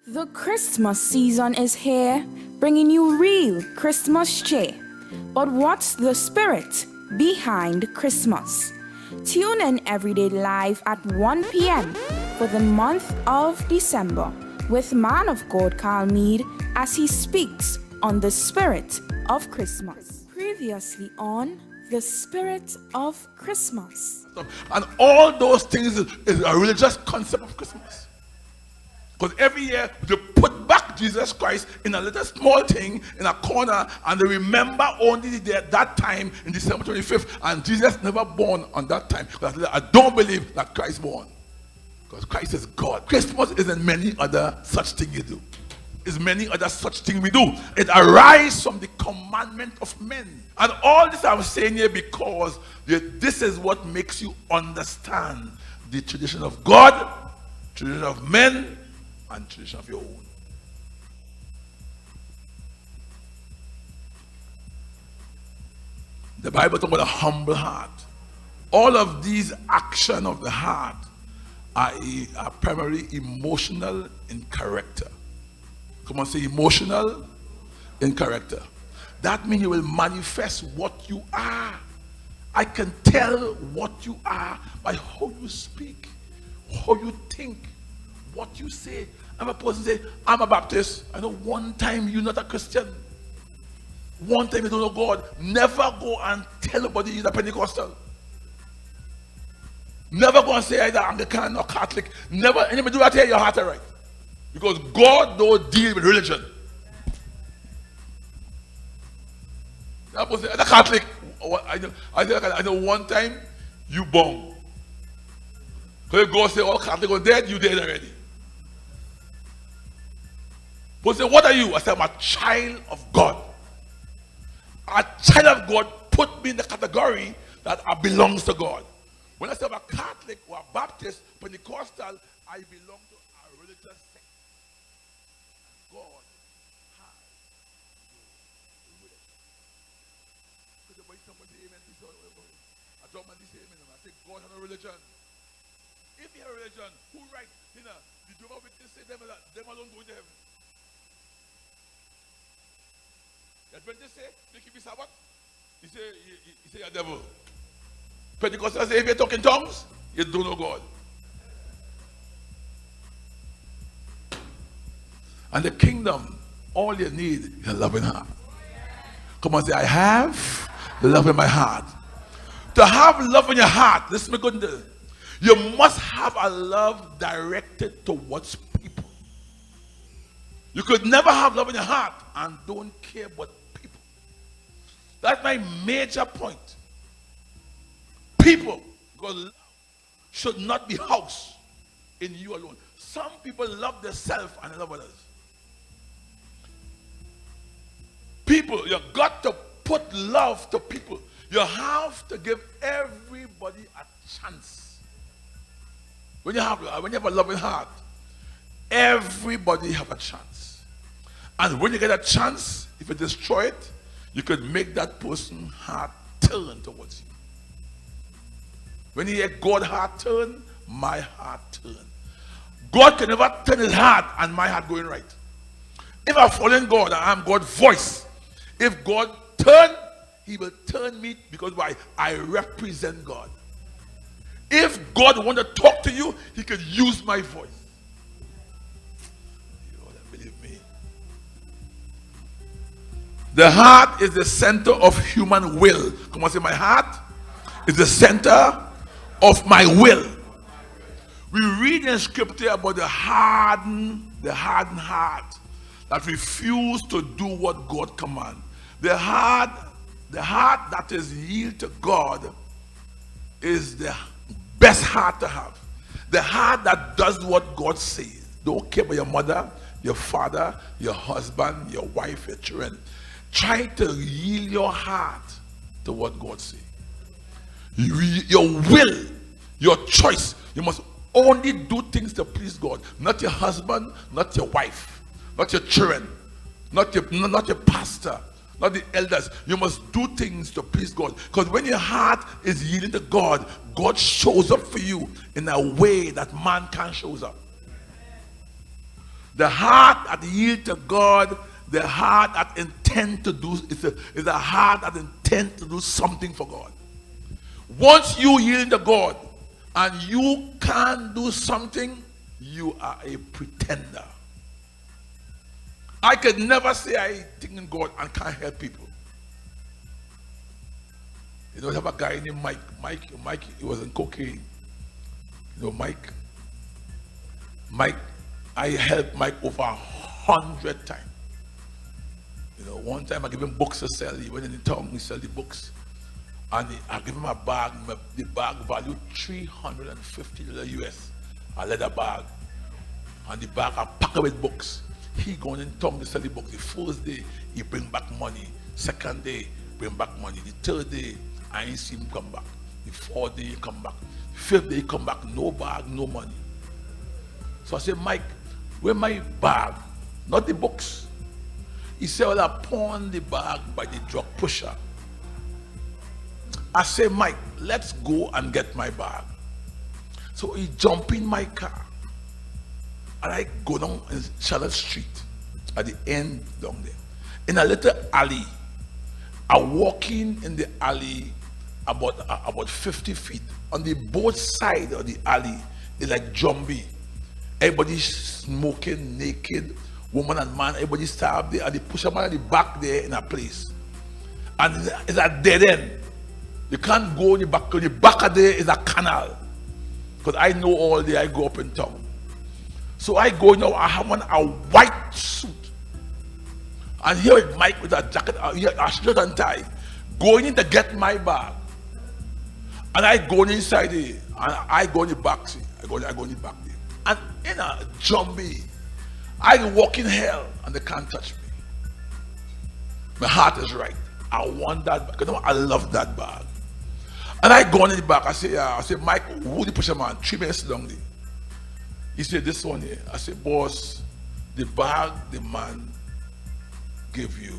The Christmas season is here, bringing you real Christmas cheer. But what's the spirit behind Christmas? Tune in everyday live at 1 p.m. for the month of December with Man of God Carl Mead as he speaks on the spirit of Christmas. Previously on the spirit of Christmas. And all those things is a religious concept of Christmas. Because every year they put back Jesus Christ in a little small thing in a corner, and they remember only that time in December 25th, and Jesus never born on that time. Because I don't believe that Christ born. Because Christ is God. Christmas isn't many other such thing you do. It's many other such thing we do. It arises from the commandment of men. And all this I'm saying here because this is what makes you understand the tradition of God, tradition of men, and tradition of your own. The Bible talks about a humble heart. All of these actions of the heart are primarily emotional in character. Come on, say emotional in character. That means you will manifest what you are. I can tell what you are by how you speak, how you think, what you say. I'm a person say, I'm a Baptist. I know one time you're not a Christian. One time you don't know God. Never go and tell nobody you're a Pentecostal. Never go and say either Anglican or Catholic. Never, anybody do that here, your heart is right. Because God don't deal with religion. That person say, the Catholic. I know one time you born. Because God say all Catholics are dead, you dead already. But say, what are you? I said, I'm a child of God. A child of God put me in the category that I belongs to God. When I say I'm a Catholic or a Baptist, Pentecostal, I belong to a religious sect. And God has no religion. Because when somebody say amen, I don't mind this amen. I say God has no religion. If he has a religion, who writes? You know, the Jehovah's Witnesses say them alone go to heaven. Adventists say they keep the Sabbath. He say you're a devil. Pentecostals say if you talk in tongues, you don't know God. And the kingdom, all you need is a loving heart. Come on, say, I have love in my heart. To have love in your heart, listen to me good. You must have a love directed towards people. You could never have love in your heart and don't care about people. That's my major point. People, because love should not be housed in you alone. Some people love themselves and they love others. People, you got to put love to people. You have to give everybody a chance. When you have a loving heart, everybody have a chance. And when you get a chance, if you destroy it, you could make that person's heart turn towards you. When you hear God's heart turn, my heart turn. God can never turn his heart and my heart going right. If I follow in God and I'm God's voice, if God turn, he will turn me because why? I represent God. If God want to talk to you, he can use my voice. You don't believe me. The heart is the center of human will. Come on, say my heart is the center of my will. We read in scripture about the hardened heart that refuse to do what God commands. The heart that is yield to God is the best heart to have. The heart that does what God says. Don't care about your mother, your father, your husband, your wife, your children. Try to yield your heart to what God says. Your will, your choice, you must only do things to please God. Not your husband, not your wife, not your children, not your pastor, not the elders. You must do things to please God. Because when your heart is yielding to God, God shows up for you in a way that man can't show up. The heart that yield to God, the heart that intend to do, is a heart that intend to do something for God. Once you yield to God and you can't do something, you are a pretender. I could never say I think in God and can't help people. You know, we have a guy named Mike. Mike, he was in cocaine. You know, Mike, I helped Mike over 100 times. You know, one time I gave him books to sell. He went in the town, he sell the books. And I gave him a bag. The bag valued $350 US. A leather bag. And the bag I packed with books. He going in town to sell the books. The first day, he bring back money. Second day, bring back money. The third day, I ain't see him come back. The fourth day, he come back. The fifth day, he come back. No bag, no money. So I said, Mike, where my bag? Not the books. He said, well, I pawned the bag by the drug pusher. I said, Mike, let's go and get my bag. So he jump in my car. And I go down in Charlotte Street at the end down there. In a little alley. I walk in the alley about 50 feet. On the both sides of the alley is like zombie. Everybody smoking, naked, woman and man, everybody starved there, and they push a man at the back there in a place. And it's a dead end. You can't go in the back. The back of there is a canal. Because I know all day I go up in town. So I go now, I have on a white suit. And here is Mike with a jacket, a shirt and tie, going in to get my bag. And I go inside there, and I go in the back seat. I go in the back there. And in a zombie, I walk in hell and they can't touch me. My heart is right. I want that bag. You know, I love that bag. And I go in the back. I say, Mike, who the pusher man? 3 minutes down there. He said, this one here. I said, boss, the bag the man gave you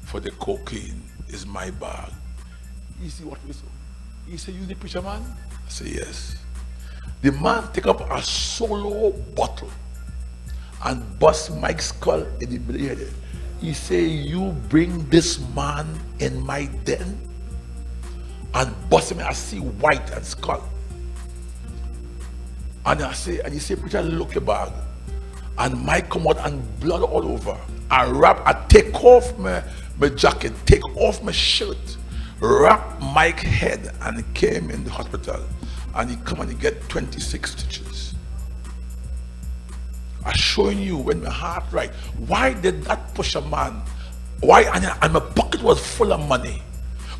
for the cocaine is my bag. You see what we saw? He said, you the preacher man? I said, yes. The man take up a solo bottle and bust Mike's skull in the middle of it. He say, you bring this man in my den and bust him. I see white and skull. And he say, preacher, look your bag. And Mike come out and blood all over. I take off my jacket, take off my shirt, wrap Mike's head, and came in the hospital. And he come and he get 26 stitches. I'm showing you when my heart right. Why did that pusher man? Why? And my pocket was full of money.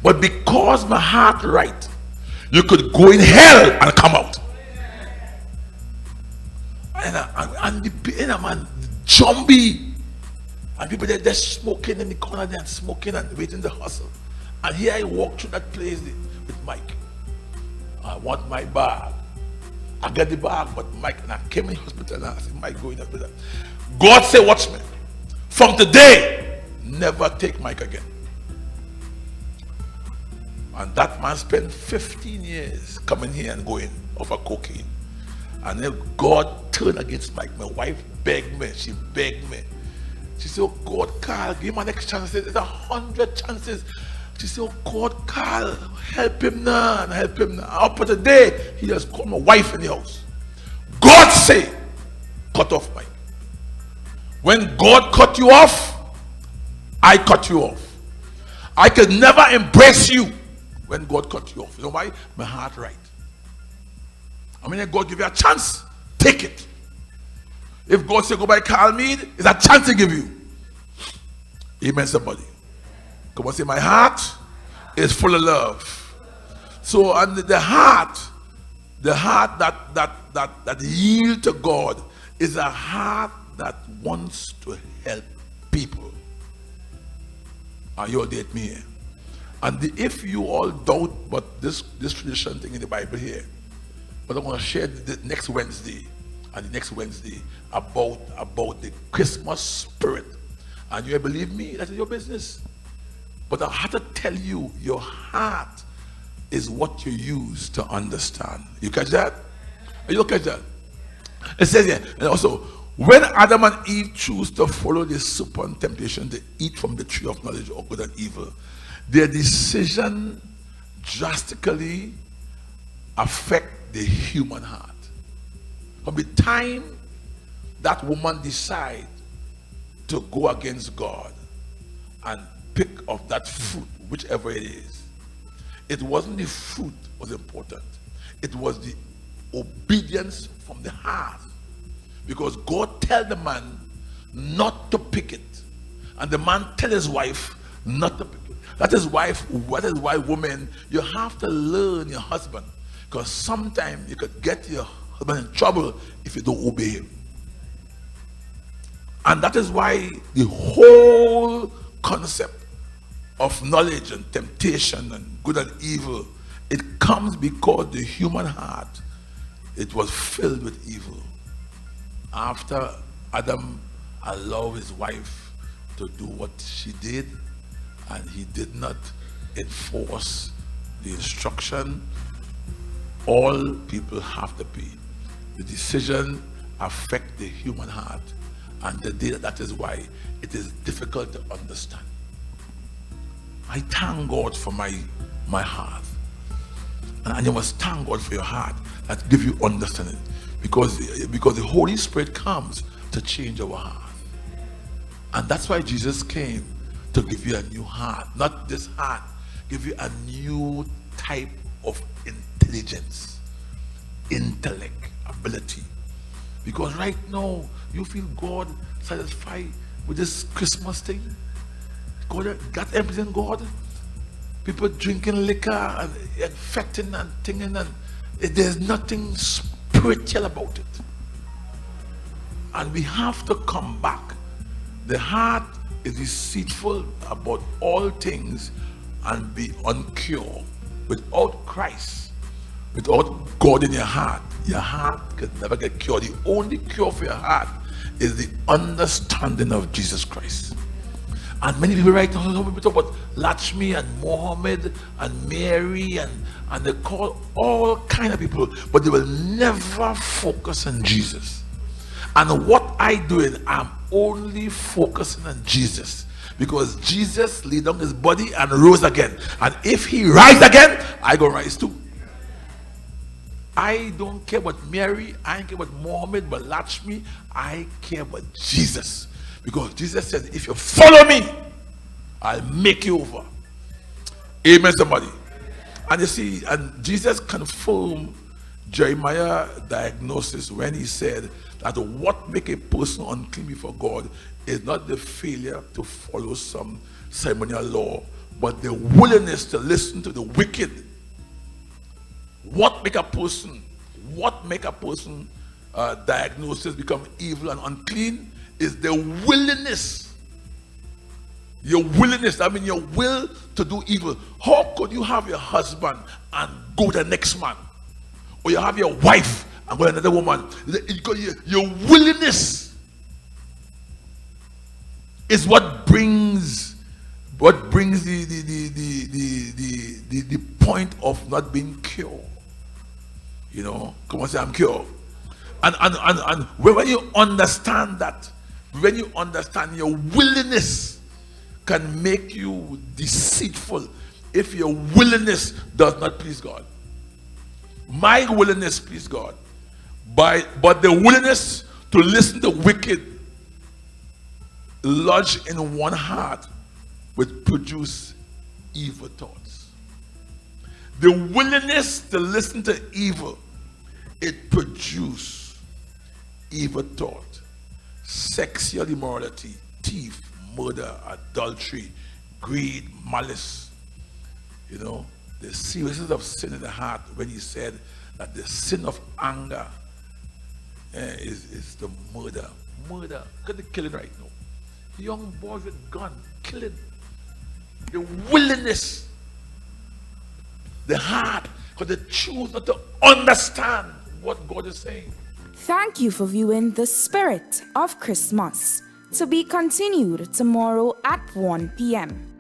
But because my heart right, you could go in hell and come out. And the man, zombie. And people they're smoking in the corner there and smoking and waiting to hustle. And here I walk through that place with Mike. I want my bag. I get the bag, but Mike, and I came in the hospital and I said, Mike, go in the hospital. God said, watch me. From today, never take Mike again. And that man spent 15 years coming here and going over cocaine. And then God turned against Mike. My wife begged me. She begged me. She said, oh God, Carl, give him an next chance. I said, there's 100 chances. She said, oh God, Carl, help him now and help him now. Up to today, he has called my wife in the house. God say, cut off Mike. When God cut you off, I cut you off. I could never embrace you when God cut you off. You know why? My heart right. I mean, if God give you a chance, take it. If God say go by Carl Mead, it's a chance to give you. Amen, somebody. Come on, say my heart is full of love. So, and the heart that yield to God is a heart that wants to help people. Are you all date me here? And if you all doubt but this tradition thing in the Bible here, but I'm going to share the next Wednesday and the next Wednesday about the Christmas spirit. And you believe me, that is your business. But I have to tell you, your heart is what you use to understand. You catch that? You catch that? It says here, and also, When Adam and Eve choose to follow the serpent temptation to eat from the tree of knowledge of good and evil, their decision drastically affect the human heart. From the time that woman decide to go against God and pick of that fruit, whichever it is, it wasn't the fruit was important. It was the obedience from the heart. Because God tell the man not to pick it, and the man tell his wife not to pick it. That is why, women, you have to learn your husband, because sometimes you could get your husband in trouble if you don't obey him. And that is why the whole concept of knowledge and temptation and good and evil, it comes because the human heart, it was filled with evil. After Adam allowed his wife to do what she did, and he did not enforce the instruction, all people have to pay. The decision affects the human heart, and that is why it is difficult to understand. I thank God for my heart, and you must thank God for your heart that give you understanding, because the Holy Spirit comes to change our heart. And that's why Jesus came, to give you a new heart. Not this heart, give you a new type of intelligence, intellect, ability. Because right now you feel God satisfied with this Christmas thing. God got everything, God. People drinking liquor and infecting and thinking, and there's nothing spiritual about it. And we have to come back. The heart is deceitful about all things and be uncure. Without Christ, without God in your heart can never get cured. The only cure for your heart is the understanding of Jesus Christ. And many people right now, people talk about Lakshmi and Muhammad and Mary, and they call all kind of people, but they will never focus on Jesus. And what I do is I'm only focusing on Jesus, because Jesus laid down his body and rose again. And if he rise again, I go rise too. I don't care about Mary, I don't care about Muhammad, but Lakshmi, I care about Jesus. Because Jesus said, if you follow me, I'll make you over. Amen, somebody. And you see, and Jesus confirmed Jeremiah's diagnosis when he said that what make a person unclean before God is not the failure to follow some ceremonial law, but the willingness to listen to the wicked. What make a person diagnosis become evil and unclean is the willingness. Your willingness, I mean your will to do evil. How could you have your husband and go to the next man? Or you have your wife and go to another woman? Your willingness is what brings the point of not being cured. You know, come on, say I'm cured. And when you understand that, when you understand your willingness can make you deceitful if your willingness does not please God. My willingness please God, but the willingness to listen to wicked lodged in one heart would produce evil thoughts. The willingness to listen to evil, it produces evil thought, sexual immorality, thief, murder, adultery, greed, malice. You know, the seriousness of sin in the heart, when he said that the sin of anger is the murder. Look at the killing right now. Young boys with gun, killing. The willingness, the heart, because they choose not to understand what God is saying. Thank you for viewing The Spirit of Christmas, to be continued tomorrow at 1 p.m.